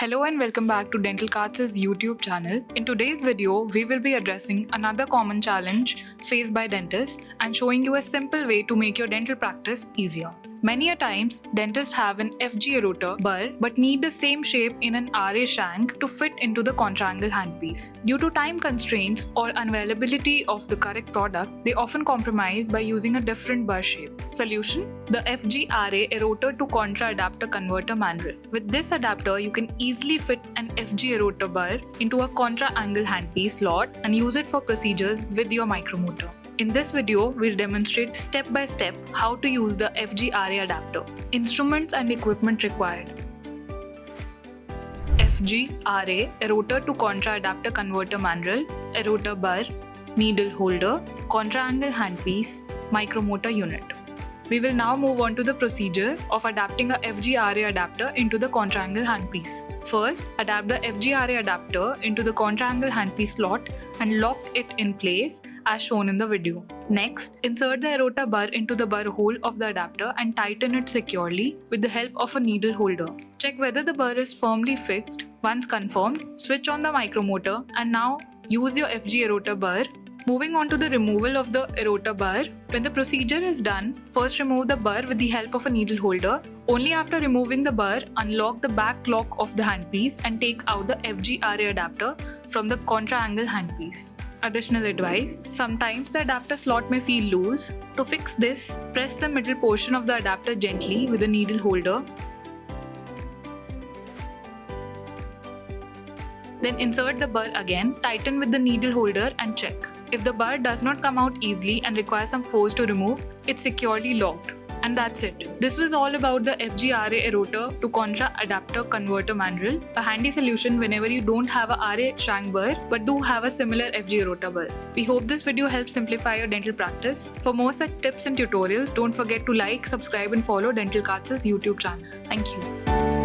Hello and welcome back to Dentalkart's YouTube channel. In today's video, we will be addressing another common challenge faced by dentists and showing you a simple way to make your dental practice easier. Many a times, dentists have an FG Airotor burr but need the same shape in an RA shank to fit into the contra-angle handpiece. Due to time constraints or unavailability of the correct product, they often compromise by using a different burr shape. Solution: the FG RA Airotor to contra adapter converter Mandrel. With this adapter, you can easily fit an FG Airotor burr into a contra-angle handpiece slot and use it for procedures with your micromotor. In this video, we'll demonstrate step by step how to use the FG RA adapter. Instruments and equipment required: FG RA Airotor to contra adapter converter Mandrel, Airotor burr, needle holder, contra-angle handpiece, micromotor unit. We will now move on to the procedure of adapting a FG RA adapter into the contra-angle handpiece. First, adapt the FG RA adapter into the contra-angle handpiece slot and lock it in place as shown in the video. Next, insert the Airotor burr into the burr hole of the adapter and tighten it securely with the help of a needle holder. Check whether the burr is firmly fixed. Once confirmed, switch on the micromotor and now use your FG Airotor burr. Moving on to the removal of the Airotor burr. When the procedure is done, first remove the burr with the help of a needle holder. Only after removing the burr, unlock the back lock of the handpiece and take out the FG RA adapter from the contra-angle handpiece. Additional advice: sometimes the adapter slot may feel loose. To fix this, press the middle portion of the adapter gently with a needle holder. Then insert the burr again, tighten with the needle holder and check. If the burr does not come out easily and requires some force to remove, it's securely locked. And that's it. This was all about the FG RA Airotor to contra adapter converter Mandrel, a handy solution whenever you don't have a RA shank burr but do have a similar FG Airotor burr. We hope this video helps simplify your dental practice. For more such tips and tutorials, don't forget to like, subscribe and follow Dentalkart's YouTube channel. Thank you.